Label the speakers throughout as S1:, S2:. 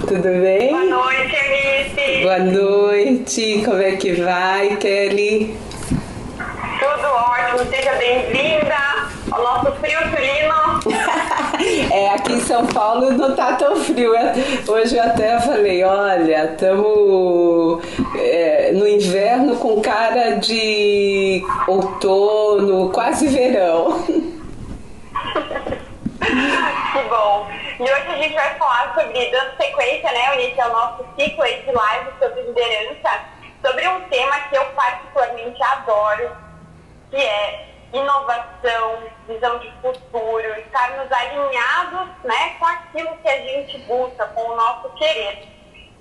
S1: Tudo bem?
S2: Boa noite, Alice.
S1: Boa noite, como é que vai, Kelly?
S2: Tudo ótimo, seja bem-vinda ao nosso frio sulino.
S1: Aqui em São Paulo não tá tão frio. Hoje eu até falei, olha, estamos no inverno com cara de outono, quase verão.
S2: Que bom. E hoje a gente vai falar sobre, dando sequência, né, Alice, ao nosso ciclo aí de live sobre liderança, sobre um tema que eu particularmente adoro, que é inovação, visão de futuro, estarmos alinhados, né, com aquilo que a gente busca, com o nosso querer.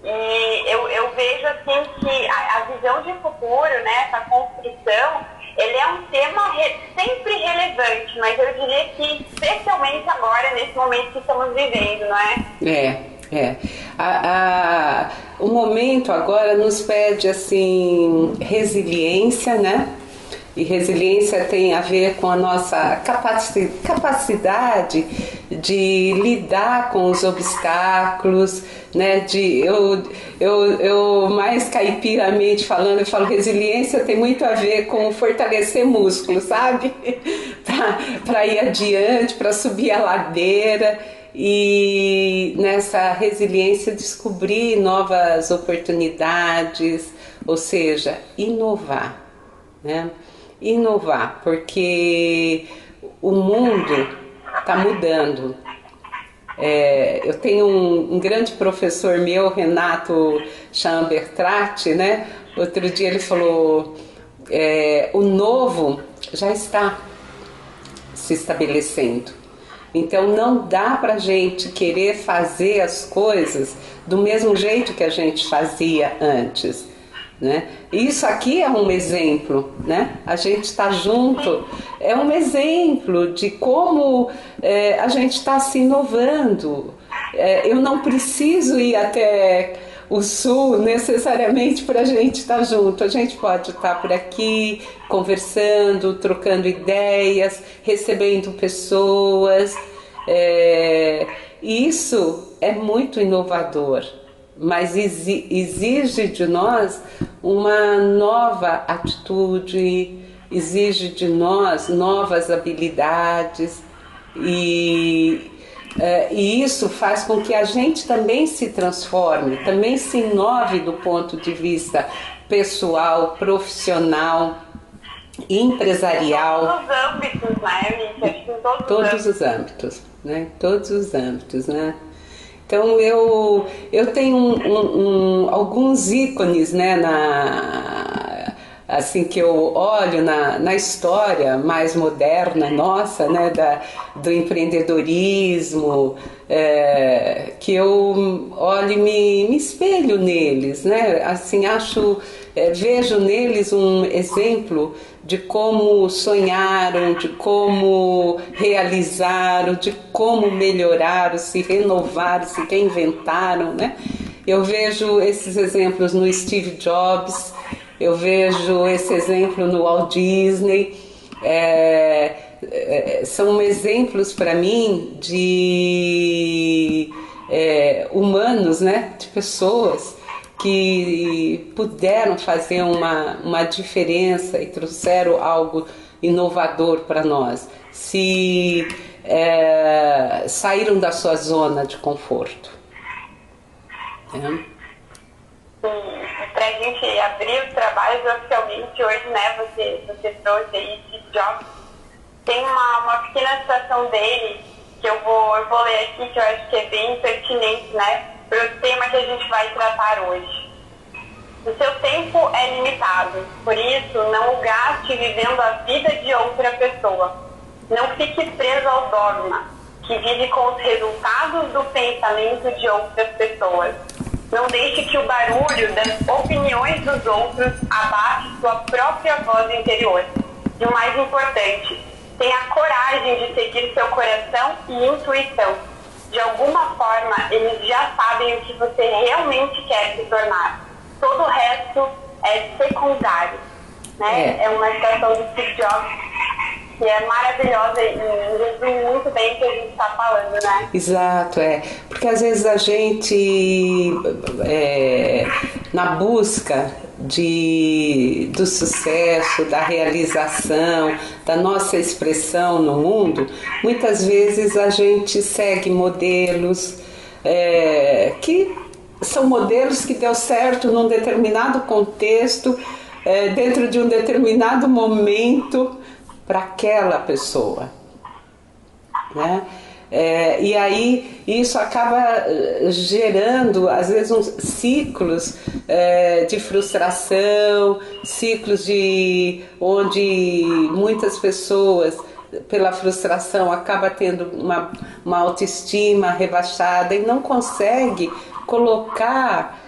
S2: E eu vejo assim que a visão de futuro, né, essa construção, ele é um tema sempre relevante, mas eu diria que especialmente agora, nesse momento que estamos vivendo, não é?
S1: O momento agora nos pede assim resiliência, né? E resiliência tem a ver com a nossa capacidade de lidar com os obstáculos, né? Eu mais caipiramente falando, eu falo resiliência tem muito a ver com fortalecer músculos, sabe? Para ir adiante, para subir a ladeira e nessa resiliência descobrir novas oportunidades, ou seja, inovar, né? Inovar, porque o mundo está mudando. Eu tenho um grande professor meu, Renato Chambertrati, né? Outro dia ele falou, o novo já está se estabelecendo. Então não dá pra gente querer fazer as coisas do mesmo jeito que a gente fazia antes, né? Isso aqui é um exemplo, né? A gente está junto, é um exemplo de como a gente está se inovando. Eu não preciso ir até o sul necessariamente para a gente estar junto. A gente pode estar por aqui conversando, trocando ideias, recebendo pessoas. Isso é muito inovador, mas exige de nós uma nova atitude, exige de nós novas habilidades e isso faz com que a gente também se transforme, também se inove do ponto de vista pessoal, profissional, empresarial.
S2: Em todos os âmbitos, né, Alice? Em
S1: todos os âmbitos, né? Todos os âmbitos, né? Então eu tenho alguns ícones, né, assim que eu olho na história mais moderna nossa, né, do empreendedorismo, que eu olho e me espelho neles, né? Assim, vejo neles um exemplo de como sonharam, de como realizaram, de como melhoraram, se renovaram, se reinventaram, né? Eu vejo esses exemplos no Steve Jobs, eu vejo esse exemplo no Walt Disney. São exemplos para mim de humanos, né? De pessoas que puderam fazer uma diferença e trouxeram algo inovador para nós, saíram da sua zona de conforto.
S2: Para a gente abrir os trabalhos oficialmente hoje, né, você trouxe aí Steve Jobs, tem uma pequena citação dele que eu vou ler aqui, que eu acho que é bem pertinente, né, para o tema que a gente vai tratar hoje. O seu tempo é limitado, por isso não o gaste vivendo a vida de outra pessoa. Não fique preso ao dogma, que vive com os resultados do pensamento de outras pessoas. Não deixe que o barulho das opiniões dos outros abate sua própria voz interior. E o mais importante, tenha coragem de seguir seu coração e intuição. De alguma forma, eles já sabem o que você realmente quer se tornar. Todo o resto é secundário, né? É uma citação do Steve Jobs que é maravilhosa e resume muito bem o que a gente está falando, né?
S1: Exato, porque às vezes a gente, na busca do sucesso, da realização, da nossa expressão no mundo, muitas vezes a gente segue modelos que são modelos que deu certo num determinado contexto, dentro de um determinado momento para aquela pessoa, né? E aí isso acaba gerando às vezes uns ciclos de frustração, ciclos onde muitas pessoas pela frustração acaba tendo uma autoestima rebaixada e não consegue colocar,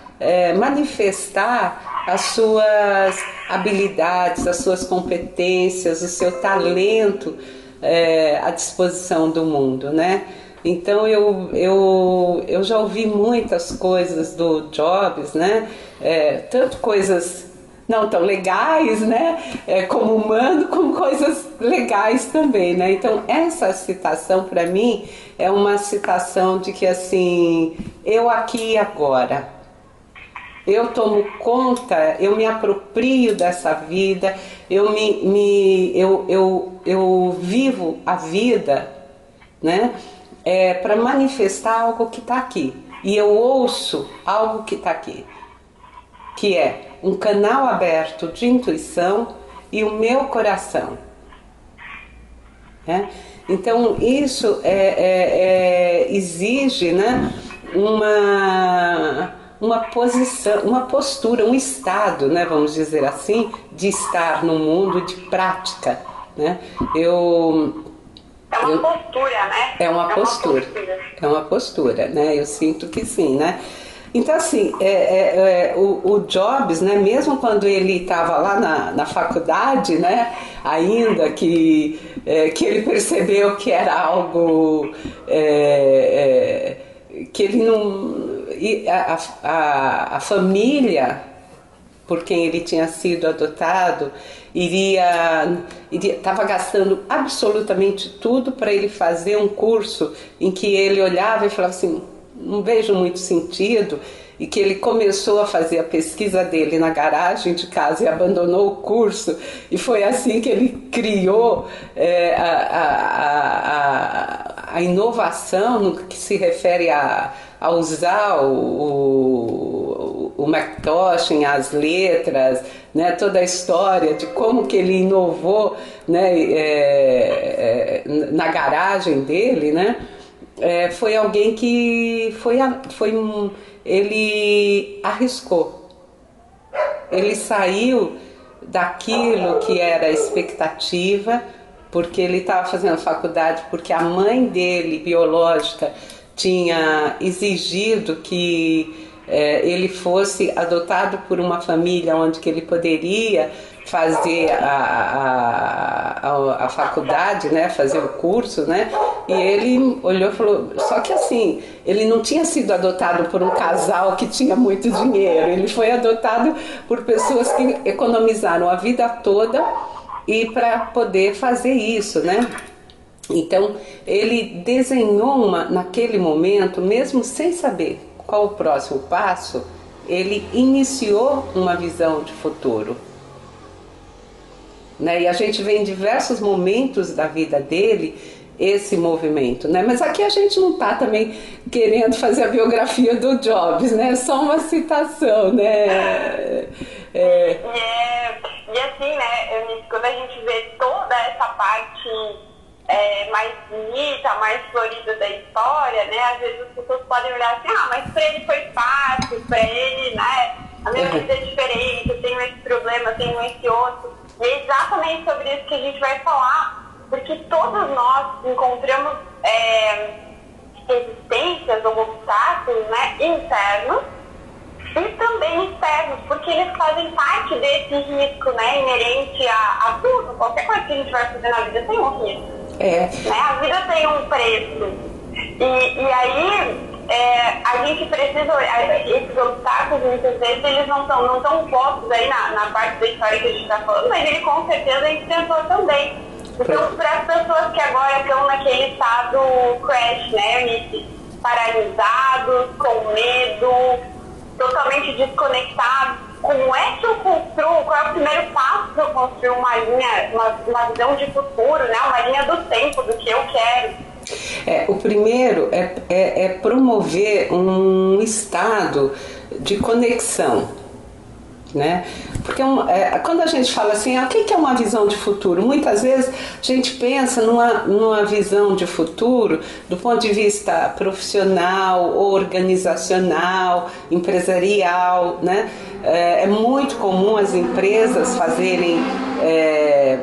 S1: manifestar as suas habilidades, as suas competências, o seu talento à disposição do mundo, né? Então eu já ouvi muitas coisas do Jobs, né? Tanto coisas não tão legais, né? Como humano, como coisas legais também, né? Então essa citação para mim é uma citação de que assim, eu aqui e agora, eu tomo conta, eu me aproprio dessa vida, eu vivo a vida, né? Para manifestar algo que está aqui. E eu ouço algo que está aqui, que é um canal aberto de intuição e o meu coração. Né? Então isso exige, né, uma posição, uma postura, um estado, né, vamos dizer assim, de estar no mundo, de prática, né?
S2: É uma postura, né?
S1: É uma postura. É uma postura, né? Eu sinto que sim, né? Então assim, o Jobs, né, mesmo quando ele estava lá na faculdade, né, ainda que ele percebeu que era algo que ele não... A família por quem ele tinha sido adotado estava gastando absolutamente tudo para ele fazer um curso em que ele olhava e falava assim, não vejo muito sentido, e que ele começou a fazer a pesquisa dele na garagem de casa e abandonou o curso, e foi assim que ele criou a inovação no que se refere a usar o Macintosh, as letras, né, toda a história de como que ele inovou, né, na garagem dele, né? Foi alguém que ele arriscou, ele saiu daquilo que era a expectativa, porque ele estava fazendo faculdade, porque a mãe dele, biológica, tinha exigido que ele fosse adotado por uma família onde que ele poderia fazer a faculdade, né, fazer o curso, né, e ele olhou e falou, só que assim, ele não tinha sido adotado por um casal que tinha muito dinheiro, ele foi adotado por pessoas que economizaram a vida toda e para poder fazer isso, né. Então ele desenhou naquele momento, mesmo sem saber qual o próximo passo, ele iniciou uma visão de futuro. Né? E a gente vê em diversos momentos da vida dele esse movimento, né? Mas aqui a gente não está também querendo fazer a biografia do Jobs, né? É só uma citação, né?
S2: E assim, né, Eunice, quando a gente vê toda essa parte mais bonita, mais florida da história, né? Às vezes as pessoas podem olhar assim, mas para ele foi fácil, para ele, né? A minha vida é diferente, eu tenho esse problema, eu tenho esse outro. E é exatamente sobre isso que a gente vai falar, porque todos nós encontramos resistências ou obstáculos, né, internos e também externos, porque eles fazem parte desse risco, né, inerente a tudo, qualquer coisa que a gente vai fazer na vida tem um risco. Né? A vida tem um preço. E aí a gente precisa, esses obstáculos muitas vezes eles não estão postos aí na parte da história que a gente está falando, mas ele com certeza enfrentou também. Então, para as pessoas que agora estão naquele estado crash, né, Eunice? paralisados, com medo, totalmente desconectados. Como é que eu construo, qual é o primeiro passo para eu construir uma linha, uma visão de futuro, né? Uma linha do tempo, do que eu quero?
S1: O primeiro é promover um estado de conexão, né? Porque quando a gente fala assim, o que é uma visão de futuro? Muitas vezes a gente pensa numa visão de futuro do ponto de vista profissional, organizacional, empresarial, né? É muito comum as empresas fazerem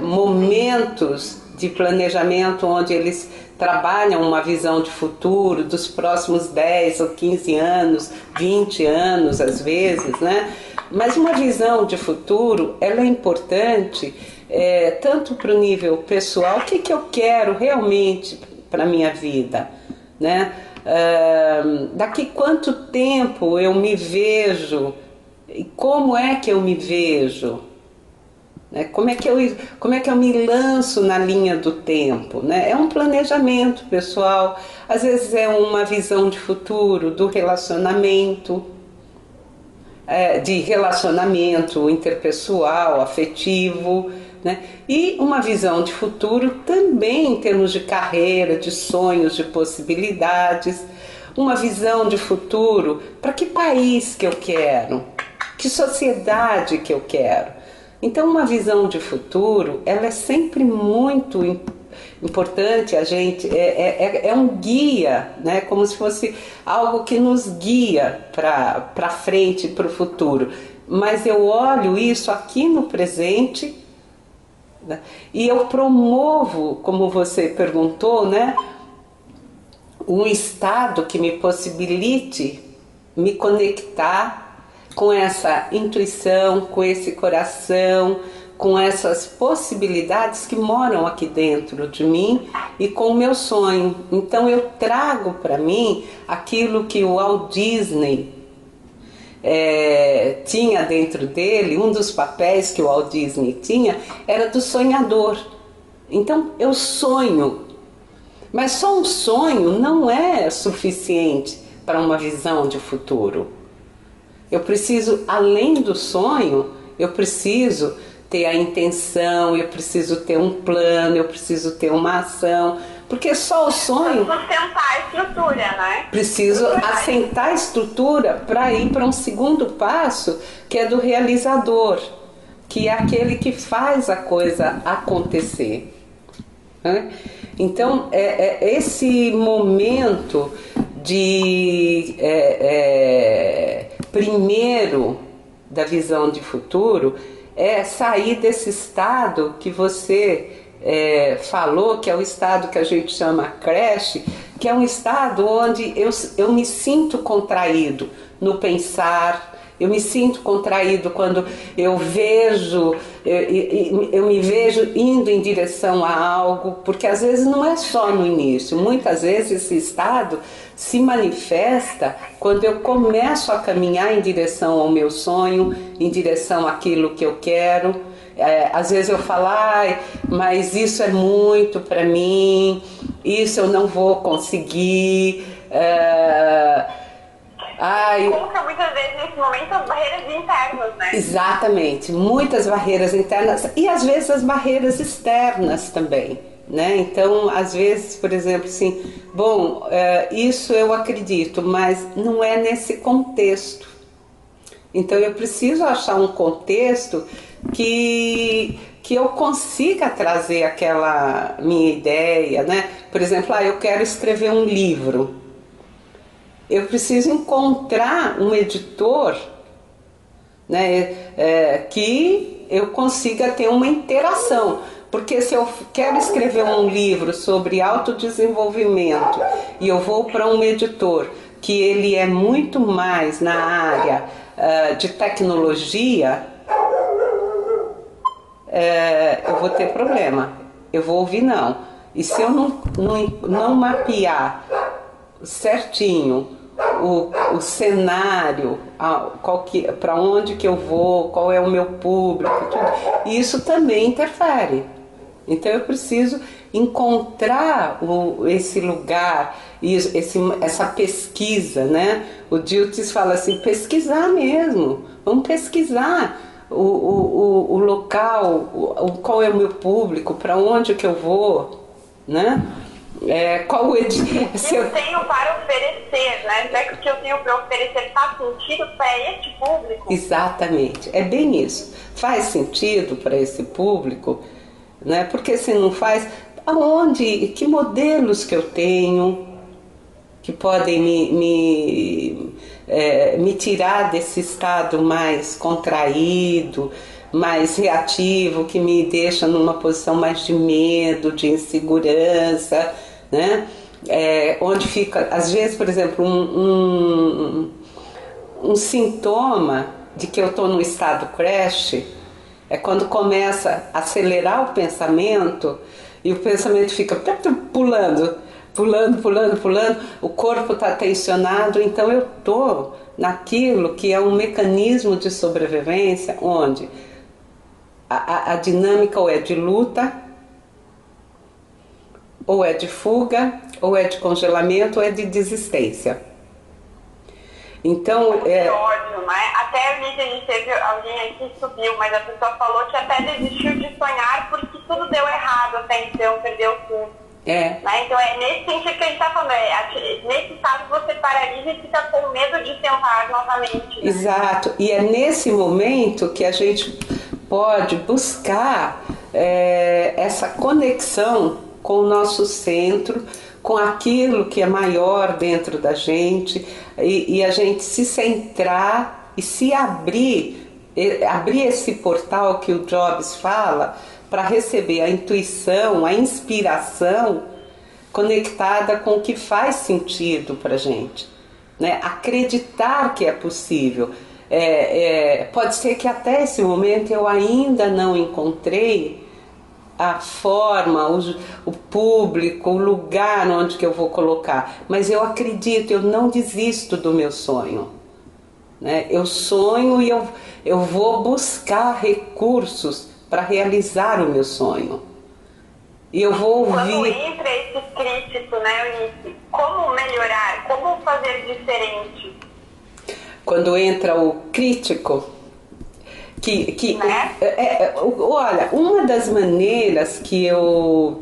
S1: momentos de planejamento onde eles trabalham uma visão de futuro dos próximos 10 ou 15 anos, 20 anos às vezes, né? Mas uma visão de futuro, ela é importante tanto para o nível pessoal, o que eu quero realmente para a minha vida, né? Daqui quanto tempo eu me vejo e como é que eu me vejo? Como é que eu me lanço na linha do tempo, né? É um planejamento pessoal, às vezes é uma visão de futuro do relacionamento, de relacionamento interpessoal, afetivo, né? E uma visão de futuro também em termos de carreira, de sonhos, de possibilidades, uma visão de futuro para que país que eu quero, que sociedade que eu quero. Então uma visão de futuro, ela é sempre muito importante, a gente é um guia, né? Como se fosse algo que nos guia para frente, para o futuro. Mas eu olho isso aqui no presente, né? E eu promovo, como você perguntou, né? Um estado que me possibilite me conectar com essa intuição, com esse coração, com essas possibilidades que moram aqui dentro de mim e com o meu sonho. Então eu trago para mim aquilo que o Walt Disney tinha dentro dele. Um dos papéis que o Walt Disney tinha era do sonhador. Então eu sonho, mas só um sonho não é suficiente para uma visão de futuro. Eu preciso, além do sonho, eu preciso ter a intenção, eu preciso ter um plano, eu preciso ter uma ação, porque só o sonho...
S2: Sustentar a estrutura, né?
S1: Preciso assentar a estrutura para ir para um segundo passo, que é do realizador, que é aquele que faz a coisa acontecer, né? Então, esse momento de... primeiro da visão de futuro é sair desse estado que você falou, que é o estado que a gente chama creche, que é um estado onde eu me sinto contraído no pensar, eu me sinto contraído quando eu me vejo indo em direção a algo, porque às vezes não é só no início, muitas vezes esse estado se manifesta quando eu começo a caminhar em direção ao meu sonho, em direção àquilo que eu quero. Às vezes eu falo, mas isso é muito para mim, isso eu não vou conseguir.
S2: Encontra muitas vezes nesse momento as barreiras internas, né?
S1: Exatamente, muitas barreiras internas e às vezes as barreiras externas também, né? Então, às vezes, por exemplo, assim, isso eu acredito, mas não é nesse contexto. Então eu preciso achar um contexto que eu consiga trazer aquela minha ideia, né? Por exemplo, eu quero escrever um livro. Eu preciso encontrar um editor, né, que eu consiga ter uma interação. Porque se eu quero escrever um livro sobre autodesenvolvimento e eu vou para um editor que ele é muito mais na área de tecnologia, eu vou ter problema. Eu vou ouvir não. E se eu não mapear certinho o cenário, para onde que eu vou, qual é o meu público, tudo, isso também interfere. Então eu preciso encontrar esse lugar, essa pesquisa, né? O Dilthey fala assim, pesquisar mesmo, vamos pesquisar o local, qual é o meu público, para onde que eu vou, né? Qual o
S2: se eu tenho para oferecer, né? Será que o que eu tenho para oferecer faz sentido para esse público?
S1: Exatamente, é bem isso. Faz sentido para esse público, né? Porque se não faz, que modelos que eu tenho que podem me tirar desse estado mais contraído, mais reativo, que me deixa numa posição mais de medo, de insegurança, né? Onde fica, às vezes, por exemplo, um sintoma de que eu estou no estado crash é quando começa a acelerar o pensamento e o pensamento fica pulando, o corpo está tensionado, então eu estou naquilo que é um mecanismo de sobrevivência onde a dinâmica ou é de luta, ou é de fuga, ou é de congelamento, ou é de desistência. Então,
S2: ódio, né? Até a gente teve alguém aqui que subiu, mas a pessoa falou que até desistiu de sonhar porque tudo deu errado até então, perdeu tudo. Né? Então é nesse sentido que a gente está falando, nesse estado você paralisa e fica com medo de tentar novamente. Né?
S1: Exato, e é nesse momento que a gente pode buscar essa conexão com o nosso centro, com aquilo que é maior dentro da gente, e a gente se centrar e se abrir esse portal que o Jobs fala, para receber a intuição, a inspiração conectada com o que faz sentido para a gente, né? Acreditar que é possível. Pode ser que até esse momento eu ainda não encontrei a forma, o público, o lugar onde que eu vou colocar, mas eu acredito, eu não desisto do meu sonho, né? Eu sonho e eu vou buscar recursos para realizar o meu sonho. E eu vou ouvir.
S2: Quando entra esse crítico, né, Eunice? Como melhorar? Como fazer diferente?
S1: Quando entra o crítico,
S2: né?
S1: Olha, uma das maneiras que eu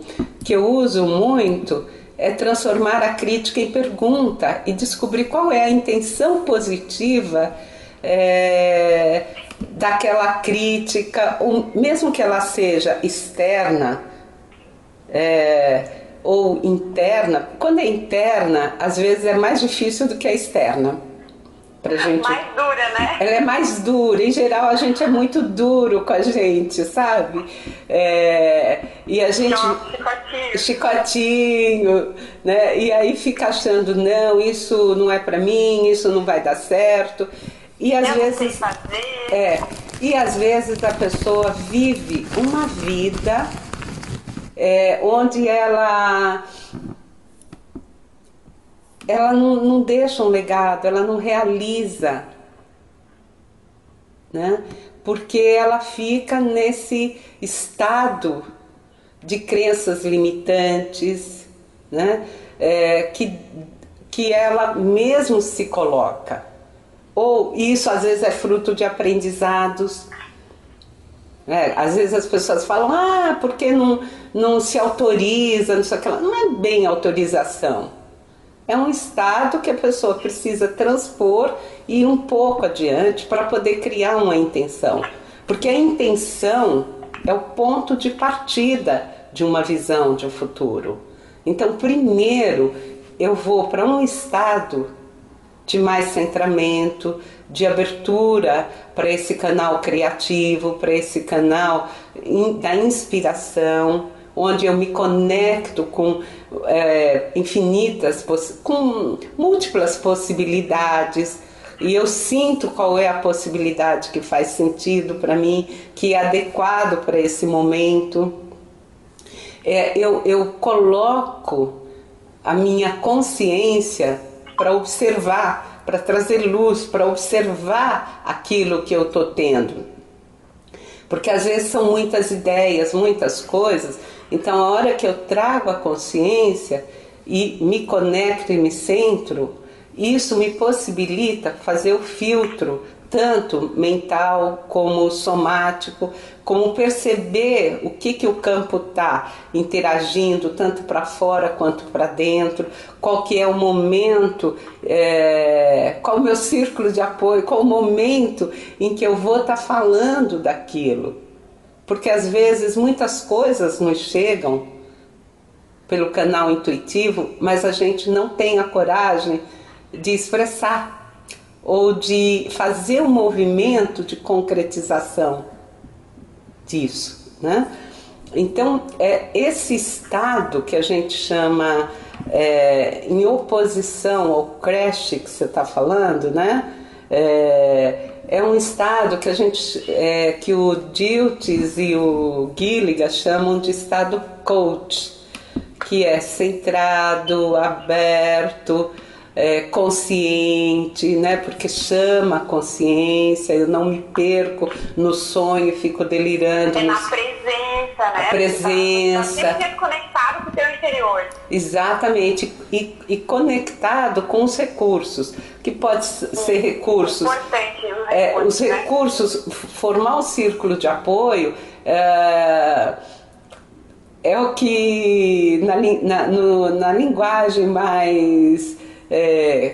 S1: uso muito é transformar a crítica em pergunta e descobrir qual é a intenção positiva daquela crítica, mesmo que ela seja externa ou interna. Quando é interna, às vezes é mais difícil do que a externa pra gente.
S2: Mais dura, né?
S1: Ela é mais dura, em geral a gente é muito duro com a gente, sabe? E a gente... Chicotinho, né? E aí fica achando, não, isso não é pra mim, isso não vai dar certo. E às vezes, e às vezes a pessoa vive uma vida onde ela não deixa um legado, ela não realiza, né? Porque ela fica nesse estado de crenças limitantes, né? Que ela mesmo se coloca. Ou isso às vezes é fruto de aprendizados. Às vezes as pessoas falam, porque não se autoriza, não sei o que lá. Não é bem autorização. É um estado que a pessoa precisa transpor e ir um pouco adiante para poder criar uma intenção. Porque a intenção é o ponto de partida de uma visão de um futuro. Então, primeiro, eu vou para um estado de mais centramento, de abertura para esse canal criativo, para esse canal da inspiração, onde eu me conecto com com múltiplas possibilidades, e eu sinto qual é a possibilidade que faz sentido para mim, que é adequado para esse momento. Eu coloco a minha consciência para observar, para trazer luz, para observar aquilo que eu estou tendo. Porque às vezes são muitas ideias, muitas coisas. Então a hora que eu trago a consciência e me conecto e me centro, isso me possibilita fazer o filtro, tanto mental como somático, como perceber o que o campo está interagindo, tanto para fora quanto para dentro, qual que é o momento, qual o meu círculo de apoio, qual o momento em que eu vou estar falando daquilo. Porque às vezes muitas coisas nos chegam pelo canal intuitivo, mas a gente não tem a coragem de expressar ou de fazer um movimento de concretização disso, né? Então, esse estado que a gente chama em oposição ao crash que você está falando, né? É um estado que que o Dilthey e o Gilligan chamam de estado coach, que é centrado, aberto, consciente, né? Porque chama a consciência, eu não me perco no sonho, fico delirando.
S2: Na presença, né?
S1: A presença.
S2: Tá sempre conectado com o teu interior.
S1: Exatamente, e conectado com os recursos, que pode ser recursos.
S2: Importante,
S1: os recursos, formar um círculo de apoio. É o que na linguagem mais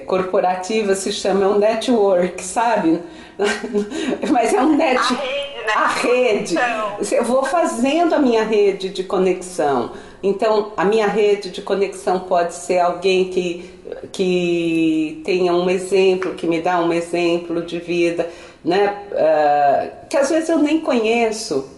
S1: corporativa se chama um network, sabe? Mas é um
S2: a
S1: rede. Eu vou fazendo a minha rede de conexão. Então, a minha rede de conexão pode ser alguém que tenha um exemplo, que me dá um exemplo de vida, né? Que às vezes eu nem conheço.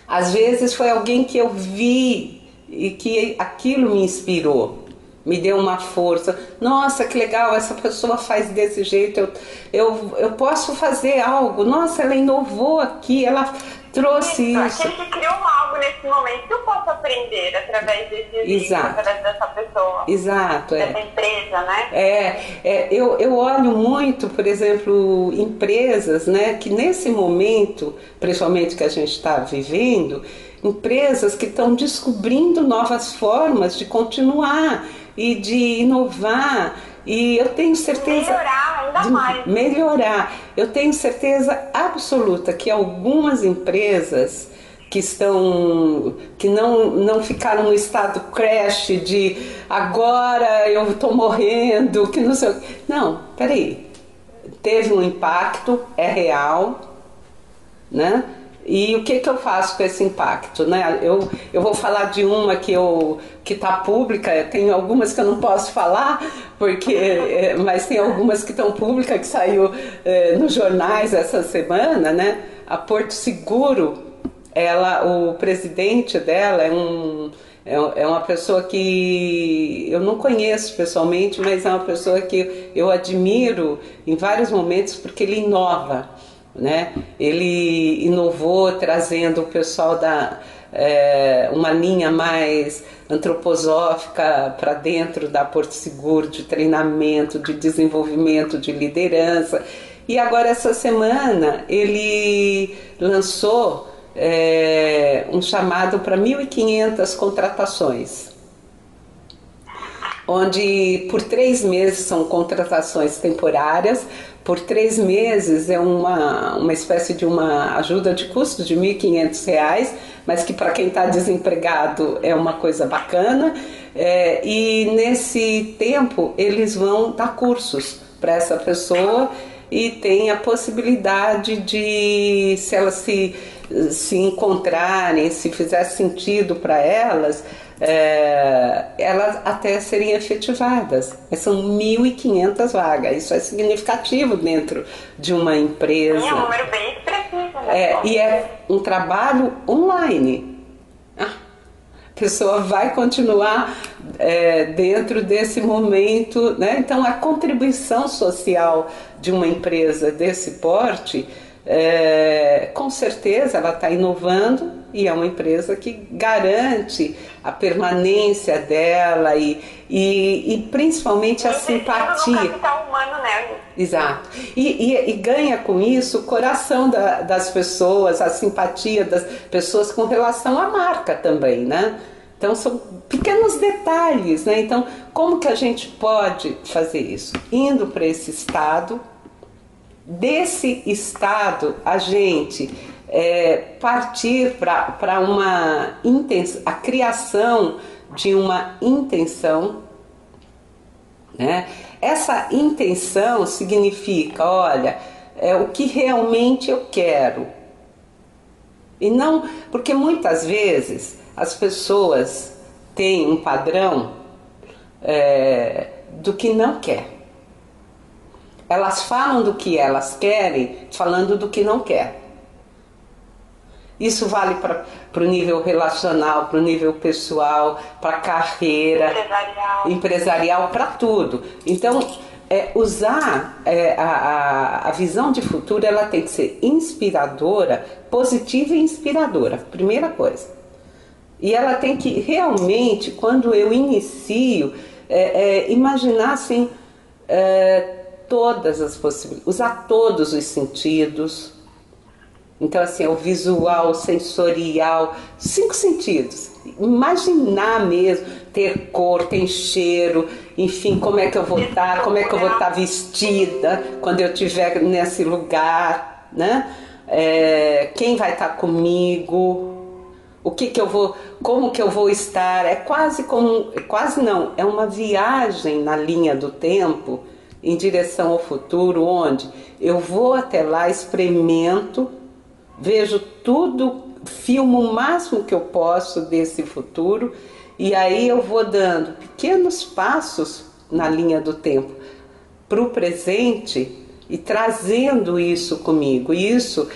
S1: Às vezes foi alguém que eu vi e que aquilo me inspirou, me deu uma força. Nossa, que legal, essa pessoa faz desse jeito, eu posso fazer algo. Nossa, ela inovou aqui, ela trouxe isso.
S2: Aquele que criou algo nesse momento que eu posso aprender através desse exemplo, através dessa pessoa.
S1: Exato,
S2: dessa empresa, né?
S1: Eu olho muito, por exemplo, empresas, né, que nesse momento, principalmente que a gente está vivendo, empresas que estão descobrindo novas formas de continuar e de inovar. E eu tenho certeza...
S2: Melhorar ainda mais.
S1: Melhorar. Eu tenho certeza absoluta que algumas empresas que não ficaram no estado crash de agora eu estou morrendo, que não sei o que. Não, peraí. Teve um impacto, é real, né? E o que eu faço com esse impacto, né? Eu vou falar de uma que está pública, tem algumas que eu não posso falar, mas tem algumas que estão públicas, que saiu nos jornais essa semana, né? A Porto Seguro, o presidente dela é uma pessoa que eu não conheço pessoalmente, mas é uma pessoa que eu admiro em vários momentos porque ele inova. Né? Ele inovou trazendo o pessoal uma linha mais antroposófica para dentro da Porto Seguro, de treinamento, de desenvolvimento, de liderança. E agora essa semana ele lançou um chamado para 1.500 contratações, onde por 3 meses são contratações temporárias. Por 3 meses é uma espécie de uma ajuda de custo de R$ 1.500, mas que para quem está desempregado é uma coisa bacana. E nesse tempo eles vão dar cursos para essa pessoa e tem a possibilidade de, se elas se encontrarem, se fizer sentido para elas até serem efetivadas. São 1.500 vagas, isso é significativo dentro de uma empresa.
S2: É um número bem expressivo, né?
S1: E é um trabalho online. A pessoa vai continuar dentro desse momento, né? Então a contribuição social de uma empresa desse porte, com certeza ela está inovando, e é uma empresa que garante a permanência dela e principalmente a simpatia.
S2: No capital humano, né?
S1: exato. E ganha com isso o coração das pessoas, a simpatia das pessoas com relação à marca também, né? Então são pequenos detalhes, né? Então, como que a gente pode fazer isso? Indo para esse estado, desse estado a gente partir para uma intenção, a criação de uma intenção, né? Essa intenção significa, olha, o que realmente eu quero. E não, porque muitas vezes as pessoas têm um padrão do que não quer. Elas falam do que elas querem, falando do que não quer. Isso vale para o nível relacional, para o nível pessoal, para a carreira, empresarial, para tudo. Então, usar a visão de futuro, ela tem que ser inspiradora, positiva e inspiradora, primeira coisa. E ela tem que realmente, quando eu inicio, imaginar assim, todas as possibilidades, usar todos os sentidos. Então, assim, o visual, o sensorial, 5 sentidos. Imaginar mesmo, ter cor, ter cheiro, enfim, como é que eu vou estar, como é que eu vou estar vestida quando eu estiver nesse lugar, né? Quem vai estar comigo, o que eu vou, como que eu vou estar. É quase como, quase não, é uma viagem na linha do tempo em direção ao futuro, onde eu vou até lá, experimento, vejo tudo, filmo o máximo que eu posso desse futuro, e aí eu vou dando pequenos passos na linha do tempo para o presente e trazendo isso comigo. E isso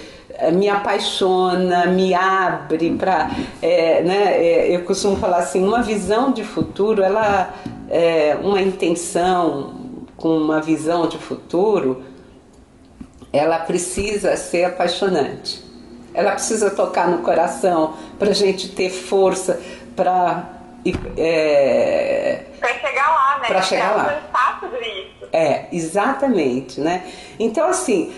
S1: me apaixona, me abre para... eu costumo falar assim, uma visão de futuro, ela uma intenção com uma visão de futuro, ela precisa ser apaixonante. Ela precisa tocar no coração para a gente ter força para
S2: chegar lá, né?
S1: Para chegar lá.
S2: Tudo isso.
S1: Exatamente, né? Então, assim,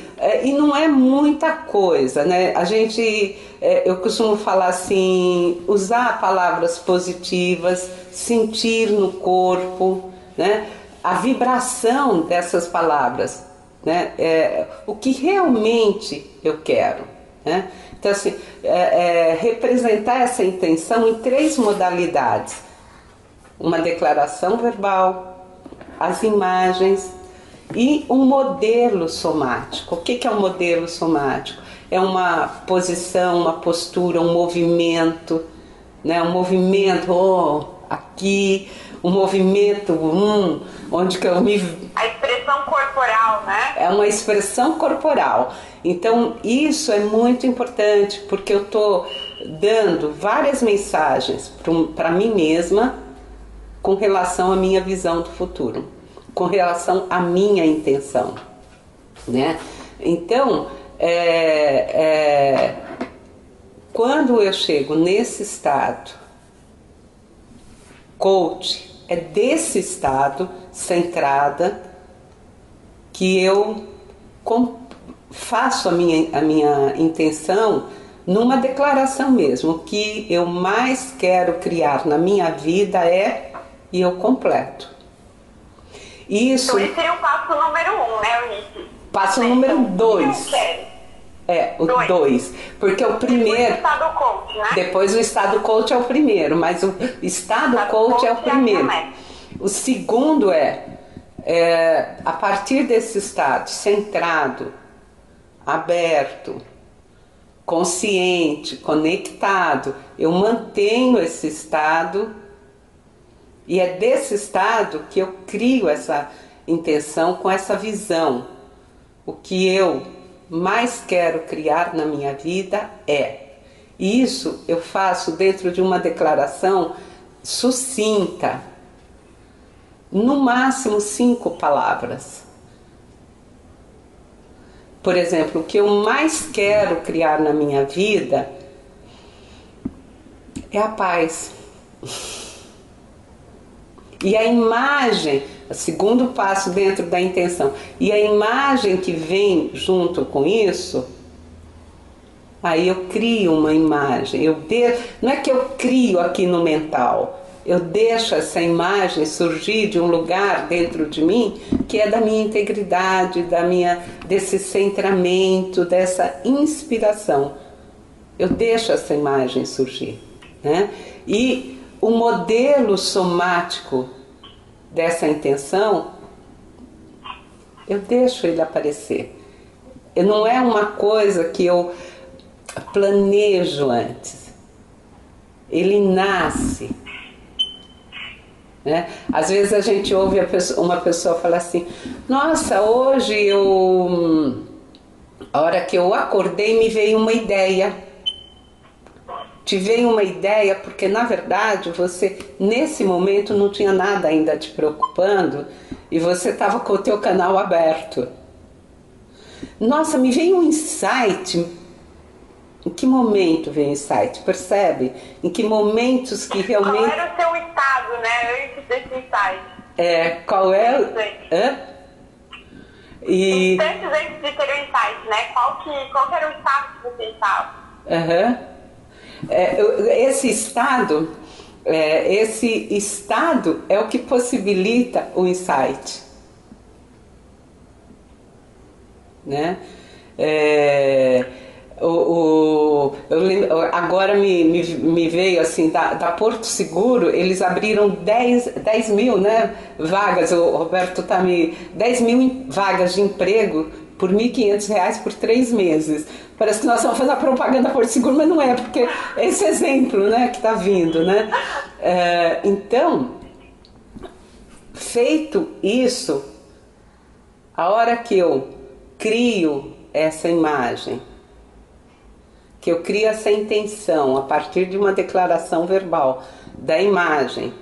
S1: e não é muita coisa, né? A gente, eu costumo falar assim, usar palavras positivas, sentir no corpo, né? A vibração dessas palavras, né? O que realmente eu quero, né? Então, assim, representar essa intenção em 3 modalidades. Uma declaração verbal, as imagens e um modelo somático. O que é um modelo somático? É uma posição, uma postura, um movimento, né? Um movimento aqui, um movimento onde que eu me...
S2: A expressão corporal, né?
S1: É uma expressão corporal. Então isso é muito importante, porque eu estou dando várias mensagens para mim mesma com relação à minha visão do futuro, com relação à minha intenção, né? Então, quando eu chego nesse estado, coach, é desse estado centrada que eu faço a minha intenção numa declaração mesmo. O que eu mais quero criar na minha vida e eu completo. Isso.
S2: Então esse seria o passo número 1, né, Eunice?
S1: Passo número 2. O 2. Porque o primeiro...
S2: Depois o estado coach, né?
S1: Depois o estado coach é o primeiro, mas o estado coach é o primeiro. O segundo a partir desse estado centrado, aberto, consciente, conectado, eu mantenho esse estado, e é desse estado que eu crio essa intenção com essa visão. O que eu mais quero criar na minha vida e isso eu faço dentro de uma declaração sucinta, no máximo 5 palavras. Por exemplo, o que eu mais quero criar na minha vida é a paz. E a imagem, o segundo passo dentro da intenção, e a imagem que vem junto com isso, aí eu crio uma imagem. Não é que eu crio aqui no mental, eu deixo essa imagem surgir de um lugar dentro de mim que é da minha integridade, desse centramento, dessa inspiração. Eu deixo essa imagem surgir, né? E o modelo somático dessa intenção, eu deixo ele aparecer. Não é uma coisa que eu planejo antes. Ele nasce, né? Às vezes a gente ouve uma pessoa falar assim: nossa, hoje a hora que eu acordei me veio uma ideia. Te veio uma ideia porque, na verdade, você, nesse momento, não tinha nada ainda te preocupando e você estava com o teu canal aberto. Nossa, me veio um insight. Em que momento veio o insight? Percebe? Em que momentos que realmente...
S2: Qual era o seu estado, né, antes desse insight?
S1: Qual é...
S2: Instantes antes de ter o insight, né? Qual que era o estado que você estava?
S1: Esse estado é o que possibilita o insight, né? Eu lembro, agora me veio assim, da Porto Seguro, eles abriram 10 mil, né, vagas, o Roberto 10 mil vagas de emprego por R$1.500 por 3 meses. Parece que nós estamos fazendo a propaganda Porto Seguro, mas não é, porque é esse exemplo, né, que está vindo, né? Então, feito isso, a hora que eu crio essa imagem, que eu crio essa intenção a partir de uma declaração verbal da imagem,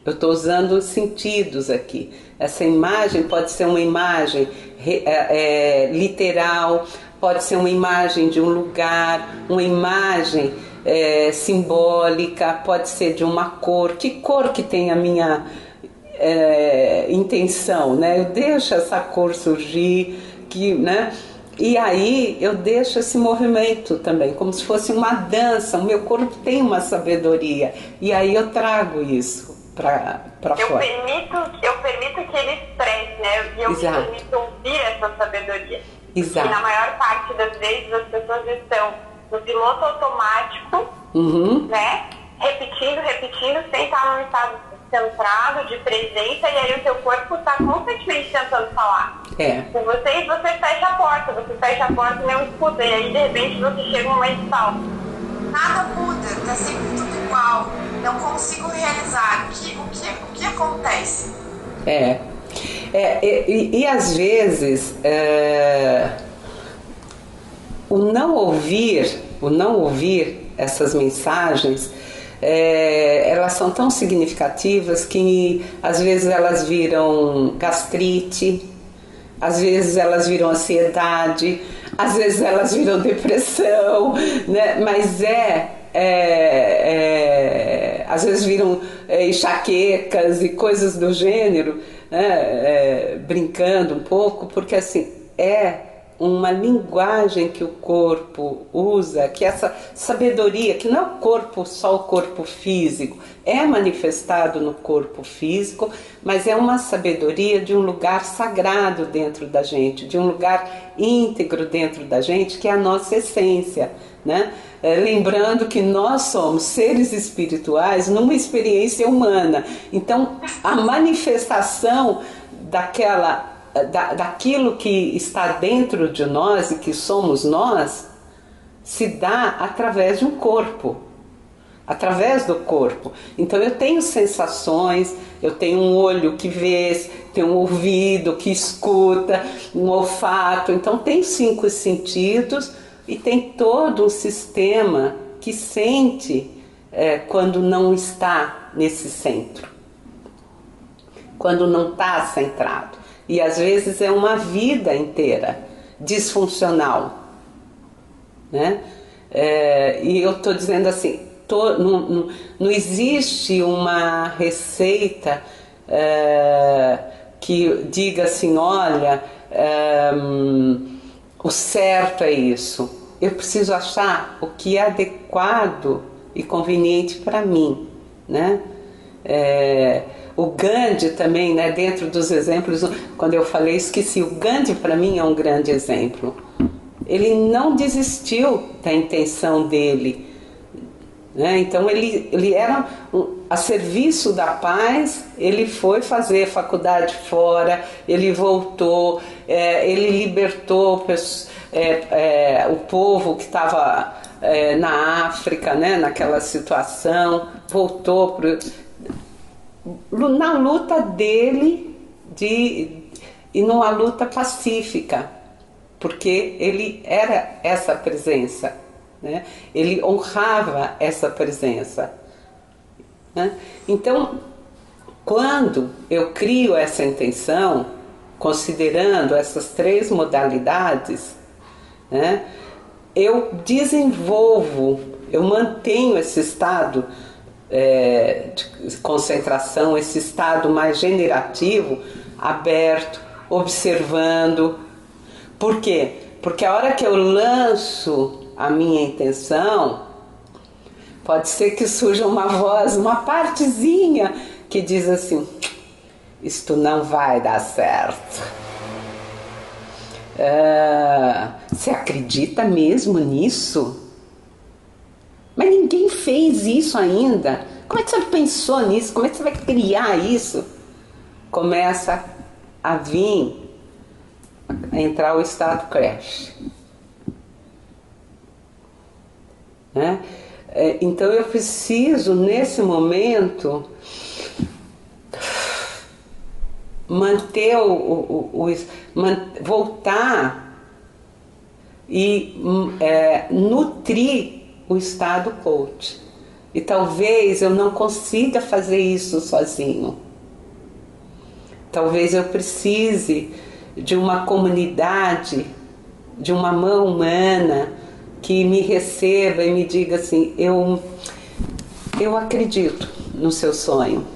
S1: eu estou usando os sentidos aqui. Essa imagem pode ser uma imagem literal, pode ser uma imagem de um lugar, uma imagem simbólica, pode ser de uma cor. Que cor que tem a minha intenção, né? Eu deixo essa cor surgir, né? E aí eu deixo esse movimento também, como se fosse uma dança. O meu corpo tem uma sabedoria, e aí eu trago isso para fora.
S2: Eu permito que ele expresse, né? E eu me permito ouvir essa sabedoria.
S1: Exato.
S2: E na maior parte das vezes as pessoas estão no piloto automático, né? Repetindo, sem estar num estado centrado, de presença, e aí o teu corpo está constantemente tentando falar. Com você, e você fecha a porta e não escuta, e aí de repente você chega num momento e fala: nada muda, tá sempre tudo igual, não consigo realizar. O que acontece?
S1: E às vezes o não ouvir essas mensagens, elas são tão significativas que às vezes elas viram gastrite, às vezes elas viram ansiedade, às vezes elas viram depressão, né? Mas às vezes viram enxaquecas e coisas do gênero, né? Brincando um pouco, porque assim, uma linguagem que o corpo usa, que essa sabedoria, que não é o corpo, só o corpo físico, é manifestado no corpo físico, mas é uma sabedoria de um lugar sagrado dentro da gente, de um lugar íntegro dentro da gente, que é a nossa essência, né? Lembrando que nós somos seres espirituais numa experiência humana, então a manifestação daquilo que está dentro de nós e que somos nós se dá através de um corpo, através do corpo. Então eu tenho sensações, eu tenho um olho que vê, tenho um ouvido que escuta, um olfato. Então tem 5 sentidos e tem todo um sistema que sente quando não está nesse centro, quando não está centrado. E às vezes é uma vida inteira disfuncional, né? E eu estou dizendo assim, não existe uma receita que diga assim, olha, o certo é isso. Eu preciso achar o que é adequado e conveniente para mim, né? O Gandhi também, né, dentro dos exemplos, quando eu falei, esqueci, o Gandhi para mim é um grande exemplo. Ele não desistiu da intenção dele, né? Então ele era a serviço da paz, ele foi fazer faculdade fora, ele voltou, ele libertou o povo que estava na África, né, naquela situação, voltou na luta dele e numa luta pacífica, porque ele era essa presença, né? Ele honrava essa presença, né? Então, quando eu crio essa intenção, considerando essas 3 modalidades, né, eu desenvolvo, eu mantenho esse estado de concentração, esse estado mais generativo, aberto, observando. Por quê? Porque a hora que eu lanço a minha intenção, pode ser que surja uma voz, uma partezinha que diz assim, isto não vai dar certo. Você acredita mesmo nisso? Mas ninguém fez isso ainda. Como é que você pensou nisso? Como é que você vai criar isso? Começa a vir, a entrar o estado crash, né? Então eu preciso, nesse momento, manter voltar e nutrir o estado coach. E talvez eu não consiga fazer isso sozinho. Talvez eu precise de uma comunidade, de uma mão humana que me receba e me diga assim, eu acredito no seu sonho.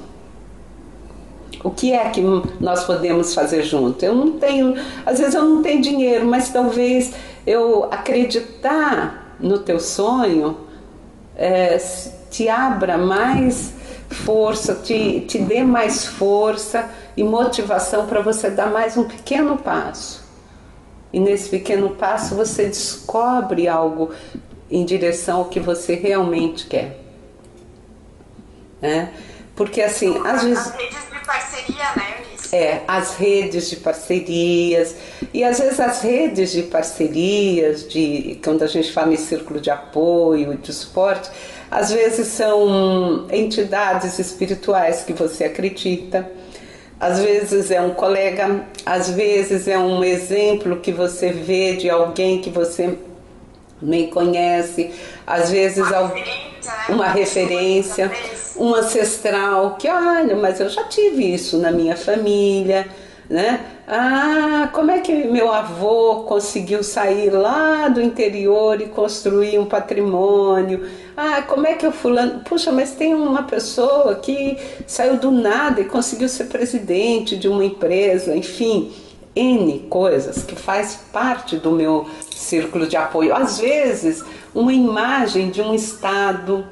S1: O que é que nós podemos fazer junto? Eu não tenho, às vezes eu não tenho dinheiro, mas talvez eu acreditar no teu sonho te abra mais força, te dê mais força e motivação para você dar mais um pequeno passo. E nesse pequeno passo você descobre algo em direção ao que você realmente quer, né? Porque assim, às vezes...
S2: As redes de parceria, né, Eunice?
S1: As redes de parcerias. E às vezes as redes de parcerias, quando a gente fala em círculo de apoio, de suporte, às vezes são entidades espirituais que você acredita, às vezes é um colega, às vezes é um exemplo que você vê de alguém que você nem conhece, às vezes uma referência, um ancestral que, olha, mas eu já tive isso na minha família, né? Como é que meu avô conseguiu sair lá do interior e construir um patrimônio? Como é que o fulano... Puxa, mas tem uma pessoa que saiu do nada e conseguiu ser presidente de uma empresa, enfim, N coisas que faz parte do meu círculo de apoio. Às vezes, uma imagem de um estado,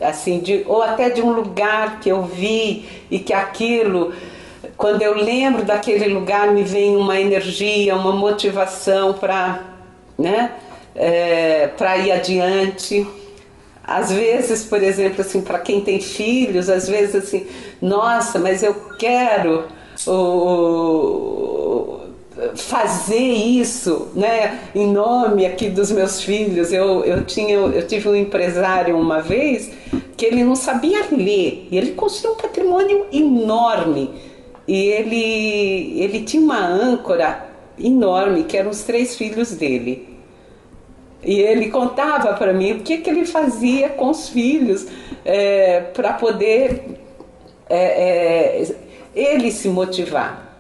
S1: assim, ou até de um lugar que eu vi e que aquilo... Quando eu lembro daquele lugar, me vem uma energia, uma motivação para, né, para ir adiante. Às vezes, por exemplo, assim, para quem tem filhos, às vezes assim, nossa, mas eu quero fazer isso, né, em nome aqui dos meus filhos. Eu tive um empresário uma vez que ele não sabia ler e ele construiu um patrimônio enorme. E ele tinha uma âncora enorme, que eram os 3 filhos dele. E ele contava para mim o que ele fazia com os filhos para poder ele se motivar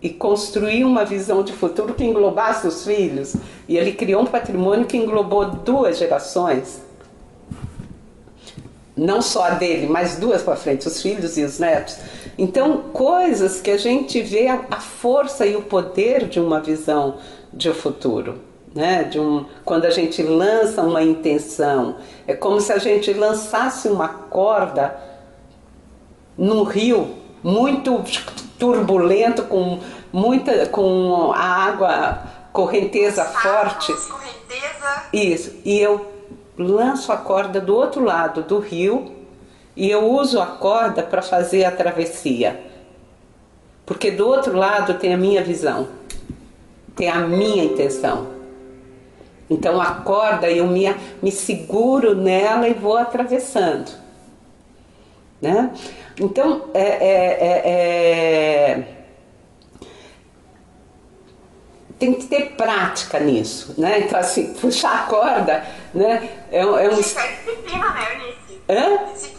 S1: e construir uma visão de futuro que englobasse os filhos. E ele criou um patrimônio que englobou 2 gerações. não só a dele, mas duas para frente, os filhos e os netos. Então, coisas que a gente vê a força e o poder de uma visão de futuro, né? Quando a gente lança uma intenção, é como se a gente lançasse uma corda num rio muito turbulento, com a água, correnteza forte.
S2: Correnteza.
S1: Isso, e eu lanço a corda do outro lado do rio e eu uso a corda para fazer a travessia, porque do outro lado tem a minha visão, tem a minha intenção. Então a corda, eu me seguro nela e vou atravessando, né? Então tem que ter prática nisso, né? Então, assim, puxar a corda, né?
S2: Isso é disciplina, né, Eunice?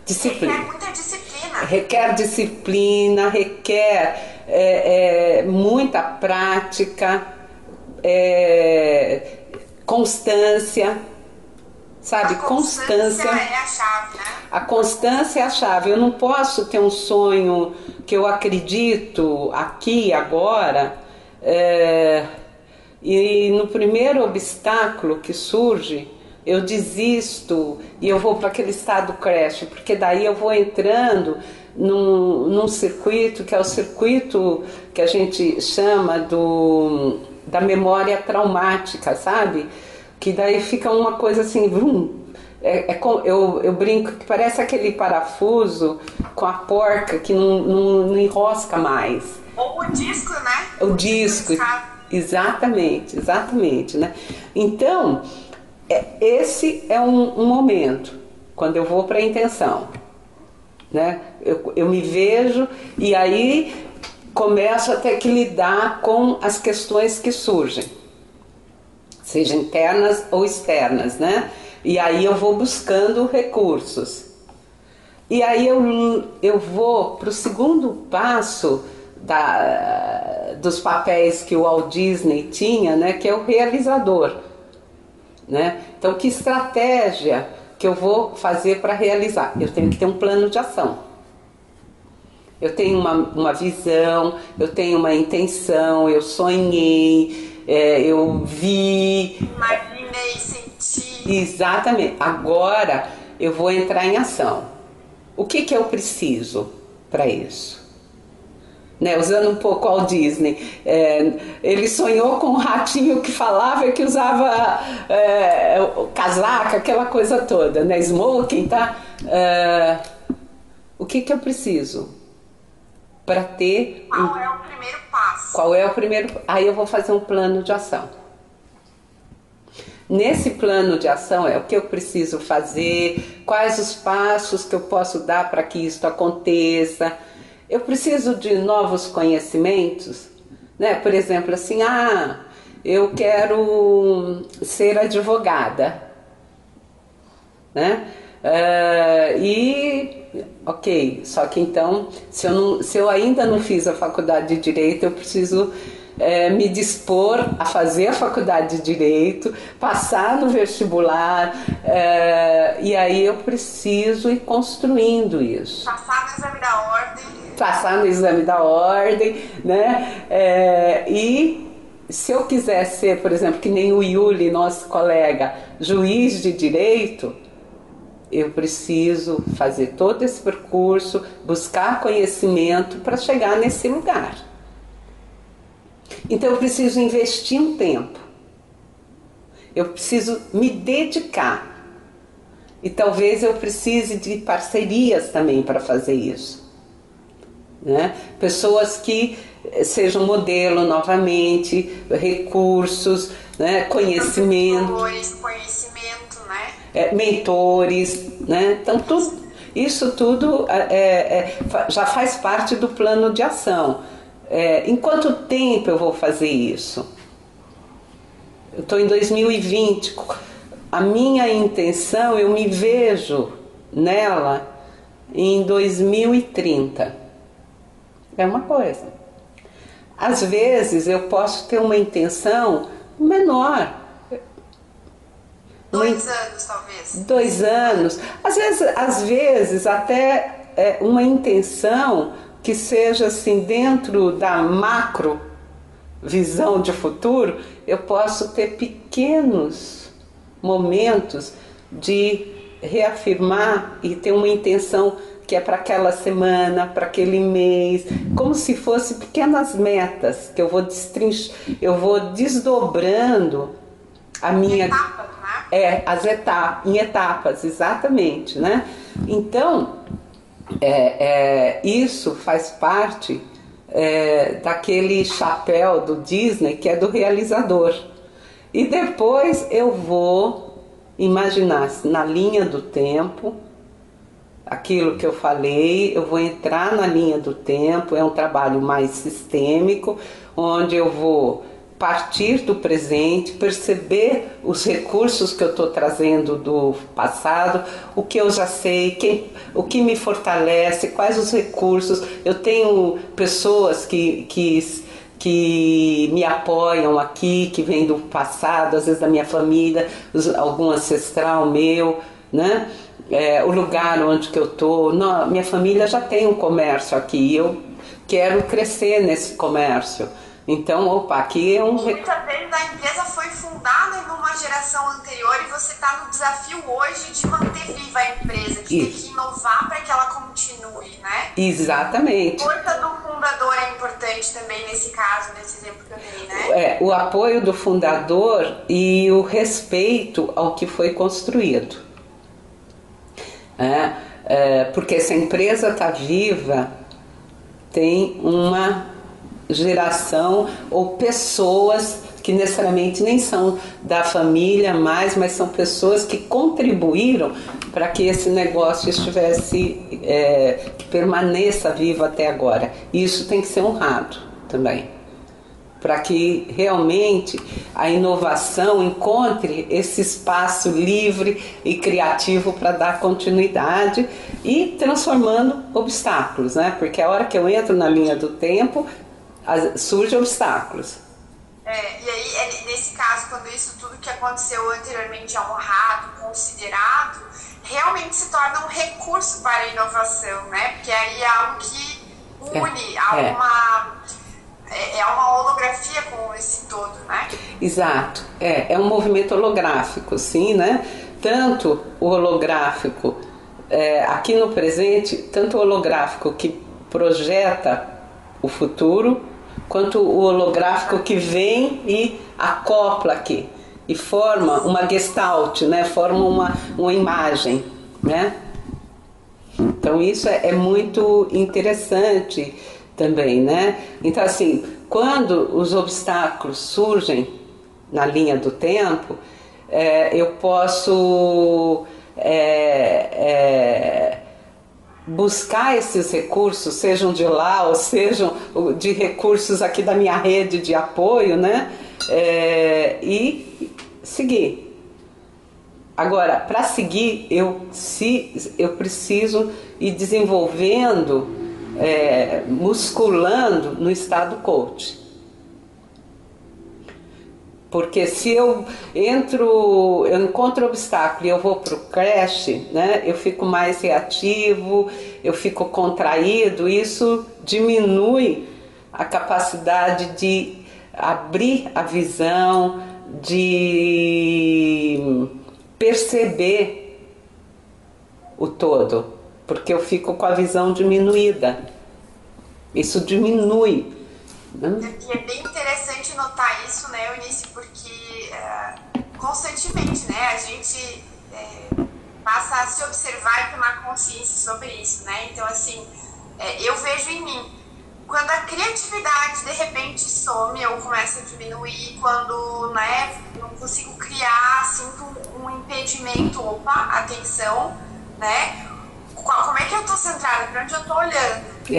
S2: Disciplina. Requer muita disciplina.
S1: Requer disciplina, requer muita prática, constância, sabe?
S2: A constância é a chave, né?
S1: A constância é a chave. Eu não posso ter um sonho que eu acredito aqui, agora, e no primeiro obstáculo que surge, eu desisto e eu vou para aquele estado crash, porque daí eu vou entrando num circuito que é o circuito que a gente chama da memória traumática, sabe? Que daí fica uma coisa assim, eu brinco que parece aquele parafuso com a porca que não enrosca mais.
S2: Ou o disco, né?
S1: O disco, exatamente, né? Então, esse é um momento, quando eu vou para a intenção, né? Eu me vejo e aí começo a ter que lidar com as questões que surgem, seja internas ou externas, né? E aí eu vou buscando recursos. E aí eu vou para o segundo passo dos papéis que o Walt Disney tinha, né, que é o realizador, né? Então, que estratégia que eu vou fazer para realizar? Eu tenho que ter um plano de ação. Eu tenho uma visão, eu tenho uma intenção, eu sonhei, eu vi...
S2: Imaginei, senti...
S1: Exatamente. Agora eu vou entrar em ação. O que eu preciso para isso? Né, usando um pouco ao Disney, ele sonhou com um ratinho que falava e que usava casaca, aquela coisa toda, né, smoking, tá? O que eu preciso para ter...
S2: Qual é o primeiro passo?
S1: Qual é o primeiro... Aí eu vou fazer um plano de ação. Nesse plano de ação é o que eu preciso fazer, quais os passos que eu posso dar para que isso aconteça. Eu preciso de novos conhecimentos, né? Por exemplo, assim, eu quero ser advogada, né? Ok, só que então, se eu ainda não fiz a faculdade de Direito, eu preciso me dispor a fazer a faculdade de Direito, passar no vestibular, e aí eu preciso ir construindo isso. Passar no exame da ordem, né? E se eu quiser ser, por exemplo, que nem o Yuli, nosso colega, juiz de direito, eu preciso fazer todo esse percurso, buscar conhecimento para chegar nesse lugar. Então eu preciso investir um tempo, eu preciso me dedicar, e talvez eu precise de parcerias também para fazer isso, né? Pessoas que sejam modelo novamente, recursos, né? Conhecimento,
S2: né?
S1: Mentores, né? Então isso tudo já faz parte do plano de ação. Em quanto tempo eu vou fazer isso? Eu estou em 2020, a minha intenção, eu me vejo nela em 2030. É uma coisa. Às vezes eu posso ter uma intenção menor.
S3: 2 anos, talvez.
S1: 2 anos. Às vezes até uma intenção que seja assim, dentro da macro visão de futuro, eu posso ter pequenos momentos de reafirmar e ter uma intenção que é para aquela semana, para aquele mês, como se fossem pequenas metas que eu vou desdobrando a minha...
S3: Etapas, né?
S1: Em etapas, exatamente, né? Então, isso faz parte daquele chapéu do Disney que é do realizador. E depois eu vou imaginar na linha do tempo aquilo que eu falei, eu vou entrar na linha do tempo, é um trabalho mais sistêmico, onde eu vou partir do presente, perceber os recursos que eu estou trazendo do passado, o que eu já sei, o que me fortalece, quais os recursos. Eu tenho pessoas que me apoiam aqui, que vêm do passado, às vezes da minha família, algum ancestral meu, né? O lugar onde que eu estou, minha família já tem um comércio aqui, eu quero crescer nesse comércio. Então, aqui é um...
S3: Muitas vezes a empresa foi fundada em uma geração anterior e você está no desafio hoje de manter viva a empresa, de ter que inovar para que ela continue, né?
S1: Exatamente.
S3: A força do fundador é importante também nesse caso, nesse exemplo que eu dei, né?
S1: O apoio do fundador e o respeito ao que foi construído. Porque se a empresa está viva, tem uma geração ou pessoas que necessariamente nem são da família mais, mas são pessoas que contribuíram para que esse negócio que permaneça vivo até agora. E isso tem que ser honrado também, para que realmente a inovação encontre esse espaço livre e criativo para dar continuidade e transformando obstáculos, né? Porque a hora que eu entro na linha do tempo, surgem obstáculos.
S3: E aí, nesse caso, quando isso tudo que aconteceu anteriormente é honrado, considerado, realmente se torna um recurso para a inovação, né? Porque aí é algo que une, é uma holografia com esse todo, né?
S1: Exato, é um movimento holográfico, sim, né? Tanto o holográfico aqui no presente, tanto o holográfico que projeta o futuro, quanto o holográfico que vem e acopla aqui e forma uma gestalt, né? Forma uma imagem, né? Então isso é muito interessante também, né? Então assim, quando os obstáculos surgem na linha do tempo, eu posso buscar esses recursos, sejam de lá ou sejam de recursos aqui da minha rede de apoio, né? E seguir. Agora, para seguir, eu preciso ir desenvolvendo, musculando no estado coach. Porque se eu encontro obstáculo e eu vou para o crash, né, eu fico mais reativo, eu fico contraído, isso diminui a capacidade de abrir a visão, de perceber o todo, porque eu fico com a visão diminuída. Isso diminui.
S3: E é bem interessante notar isso, né, Eunice, porque constantemente, né, a gente passa a se observar e tomar consciência sobre isso, né? Então, assim, eu vejo em mim, quando a criatividade de repente some ou começa a diminuir, quando, né, não consigo criar, sinto um impedimento, atenção, né? Como é que eu tô centrada? Para onde eu tô olhando? E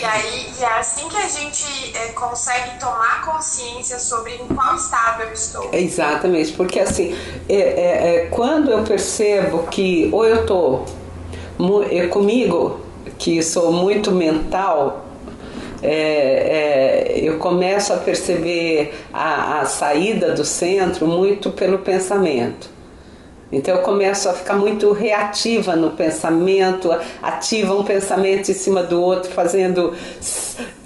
S3: aí, é assim que a gente consegue tomar consciência sobre em qual estado eu estou.
S1: Exatamente, porque assim, quando eu percebo que ou eu estou comigo, que sou muito mental, eu começo a perceber a saída do centro muito pelo pensamento. Então eu começo a ficar muito reativa no pensamento, ativa um pensamento em cima do outro, fazendo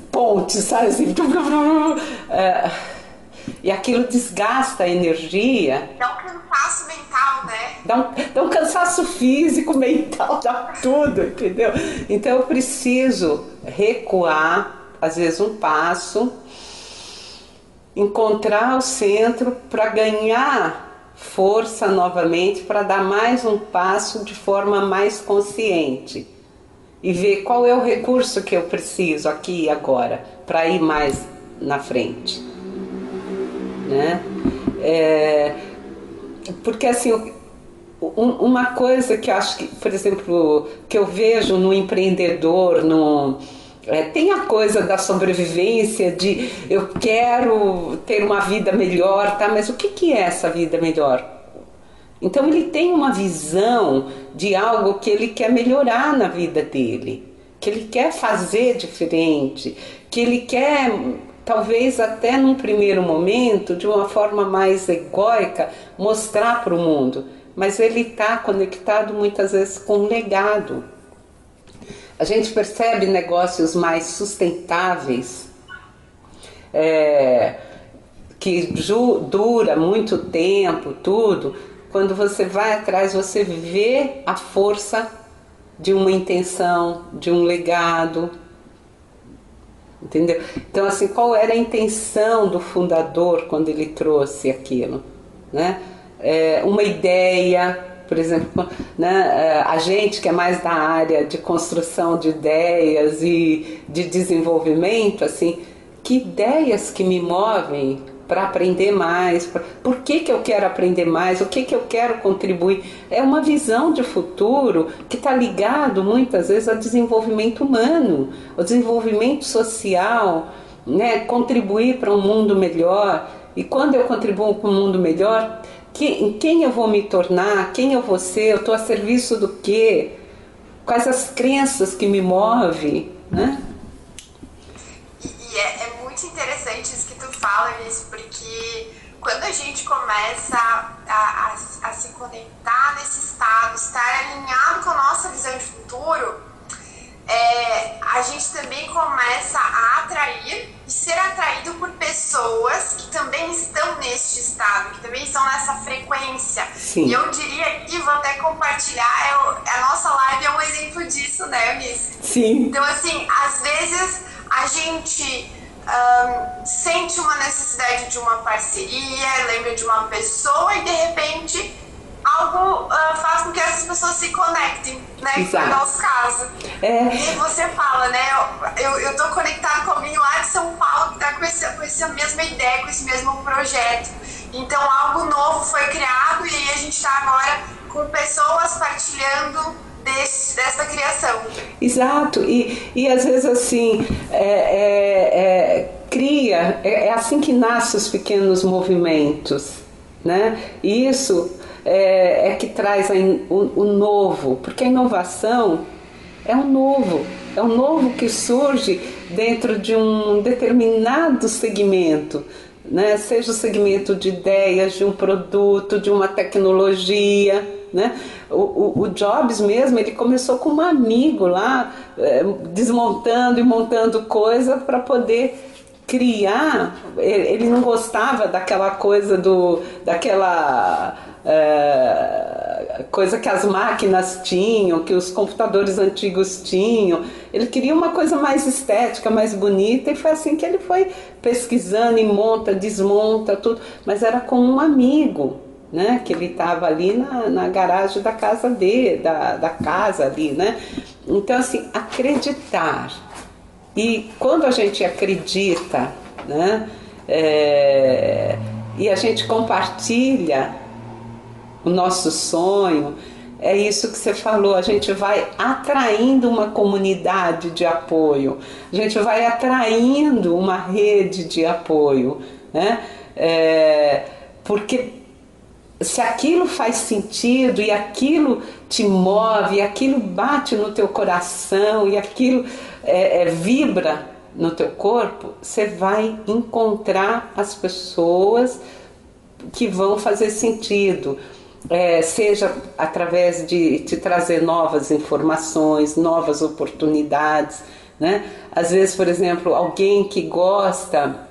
S1: pontes, sabe assim, e aquilo desgasta a energia.
S3: Dá um cansaço mental, né?
S1: Dá um cansaço físico, mental, dá tudo, entendeu? Então eu preciso recuar, às vezes um passo, encontrar o centro para ganhar força novamente, para dar mais um passo de forma mais consciente e ver qual é o recurso que eu preciso aqui e agora para ir mais na frente, né? Porque assim, uma coisa que eu acho que, por exemplo, que eu vejo no empreendedor, tem a coisa da sobrevivência, de eu quero ter uma vida melhor, tá? Mas o que é essa vida melhor? Então ele tem uma visão de algo que ele quer melhorar na vida dele, que ele quer fazer diferente, que ele quer, talvez até num primeiro momento, de uma forma mais egóica, mostrar para o mundo. Mas ele está conectado muitas vezes com um legado. A gente percebe negócios mais sustentáveis, que dura muito tempo, tudo. Quando você vai atrás, você vê a força de uma intenção, de um legado. Entendeu? Então, assim, qual era a intenção do fundador quando ele trouxe aquilo, né? Uma ideia. Por exemplo, né, a gente que é mais da área de construção de ideias e de desenvolvimento, assim, que ideias que me movem para aprender mais, por que eu quero aprender mais, o que eu quero contribuir. É uma visão de futuro que está ligado muitas vezes ao desenvolvimento humano, ao desenvolvimento social, né, contribuir para um mundo melhor. E quando eu contribuo para um mundo melhor, quem eu vou me tornar, quem eu vou ser, eu estou a serviço do quê? Quais as crenças que me movem, né?
S3: E é muito interessante isso que tu fala, Liz, porque quando a gente começa a se conectar nesse estado, estar alinhado com a nossa visão de futuro, a gente também começa a atrair e ser atraído por pessoas que também estão neste estado, que também estão nessa frequência.
S1: Sim.
S3: E eu diria aqui, vou até compartilhar, a nossa live é um exemplo disso, né, Eunice?
S1: Sim.
S3: Então, assim, às vezes a gente sente uma necessidade de uma parceria, lembra de uma pessoa e de repente algo faz com que essas pessoas se conectem, né? Que é o nosso caso. E você fala, né? Eu tô conectado com alguém lá de São Paulo que tá com essa mesma ideia, com esse mesmo projeto. Então algo novo foi criado e a gente tá agora com pessoas partilhando dessa criação.
S1: Exato. E às vezes assim cria, é assim que nascem os pequenos movimentos, né? E isso é que traz o novo, porque a inovação é um novo que surge dentro de um determinado segmento, né? Seja o segmento de ideias, de um produto, de uma tecnologia, né? O Jobs mesmo, ele começou com um amigo lá, desmontando e montando coisa para poder criar. Ele não gostava daquela coisa daquela coisa que as máquinas tinham, que os computadores antigos tinham. Ele queria uma coisa mais estética, mais bonita, e foi assim que ele foi pesquisando e monta, desmonta, tudo. Mas era com um amigo, né? Que ele estava ali na garagem da casa dele, da casa ali, né? Então, assim, acreditar. E quando a gente acredita, né? E a gente compartilha o nosso sonho, é isso que você falou, a gente vai atraindo uma comunidade de apoio, a gente vai atraindo uma rede de apoio, né? Porque se aquilo faz sentido e aquilo te move, e aquilo bate no teu coração e aquilo vibra no teu corpo, você vai encontrar as pessoas que vão fazer sentido. seja através de te trazer novas informações, novas oportunidades, né? Às vezes, por exemplo, alguém que gosta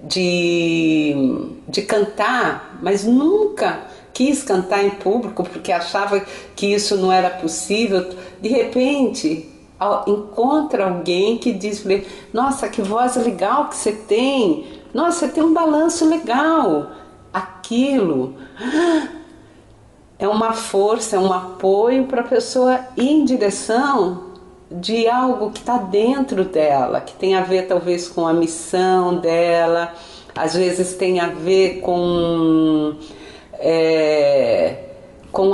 S1: de cantar, mas nunca quis cantar em público porque achava que isso não era possível, de repente encontra alguém que diz: nossa, que voz legal que você tem, nossa, você tem um balanço legal. Aquilo é uma força, é um apoio para a pessoa ir em direção de algo que está dentro dela, que tem a ver talvez com a missão dela, às vezes tem a ver com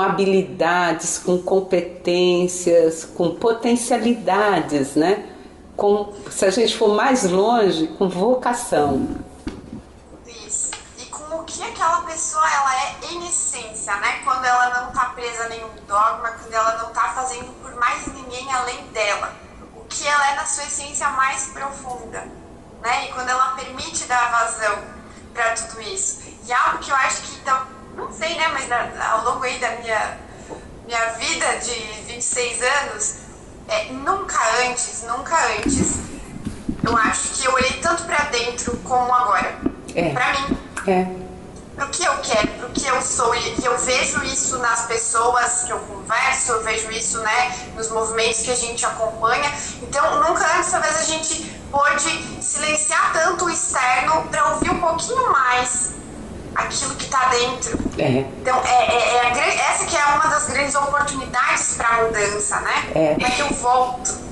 S1: habilidades, com competências, com potencialidades, né? Se a gente for mais longe, com vocação.
S3: Isso. E com o que aquela pessoa ela é em essência, né? Quando ela não está presa a nenhum dogma, quando ela não está fazendo por mais ninguém além dela. O que ela é na sua essência mais profunda, né? E quando ela permite dar vazão para tudo isso. E algo que eu acho que, então, não sei, né? Mas ao longo aí da minha vida de 26 anos, nunca antes, eu acho que eu olhei tanto para dentro como agora. Para mim. Pro que eu quero, pro que eu sou. E eu vejo isso nas pessoas que eu converso, eu vejo isso, né, nos movimentos que a gente acompanha. Então, nunca antes, talvez, a gente pôde silenciar tanto o externo para ouvir um pouquinho mais aquilo que está dentro. Então, essa que é uma das grandes oportunidades para a mudança, né? Para que eu volto.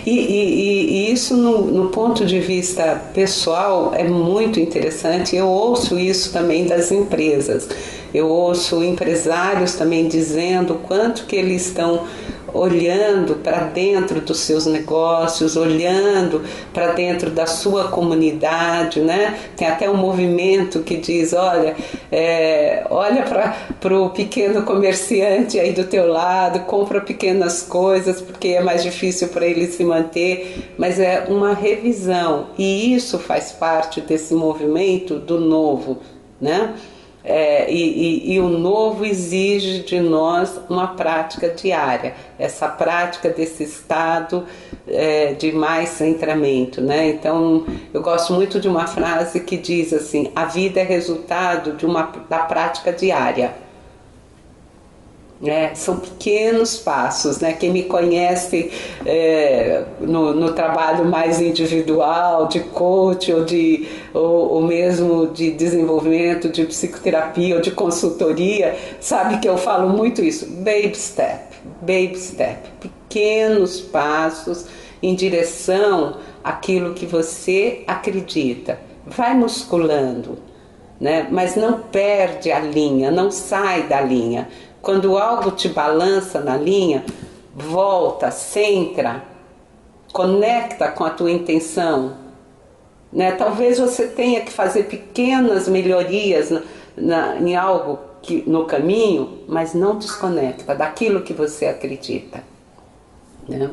S1: E isso no ponto de vista pessoal é muito interessante. Eu ouço isso também das empresas. Eu ouço empresários também dizendo o quanto que eles estão olhando para dentro dos seus negócios, olhando para dentro da sua comunidade, né? Tem até um movimento que diz: olha para o pequeno comerciante aí do teu lado, compra pequenas coisas porque é mais difícil para ele se manter, mas é uma revisão, e isso faz parte desse movimento do novo, né? E o novo exige de nós uma prática diária, essa prática desse estado de mais centramento, né? Então, eu gosto muito de uma frase que diz assim: a vida é resultado da prática diária. São pequenos passos, né? Quem me conhece no trabalho mais individual, de coach ou mesmo de desenvolvimento, de psicoterapia ou de consultoria, sabe que eu falo muito isso: baby step, pequenos passos em direção àquilo que você acredita. Vai musculando, né? Mas não perde a linha, não sai da linha. Quando algo te balança na linha, volta, centra, conecta com a tua intenção, né? Talvez você tenha que fazer pequenas melhorias em algo no caminho, mas não desconecta daquilo que você acredita, né?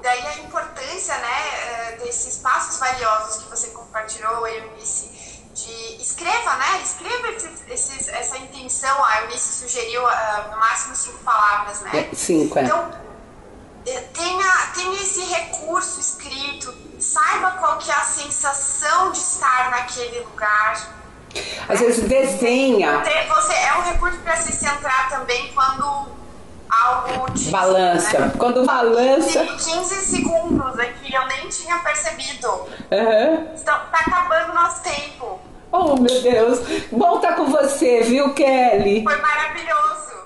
S3: Daí a importância, né, desses passos valiosos que você compartilhou, Eunice. Escreva, né? Essa intenção. A Eunice sugeriu no máximo 5 palavras, né?
S1: 5,
S3: Então, tenha esse recurso escrito, saiba qual que é a sensação de estar naquele lugar.
S1: Às vezes desenha.
S3: É um recurso para se centrar também quando algo te
S1: balança, né? Quando balança.
S3: 15 segundos aqui, eu nem tinha percebido. Então, tá acabando o nosso tempo.
S1: Oh, meu Deus. Bom estar com você, viu, Kelly?
S3: Foi maravilhoso.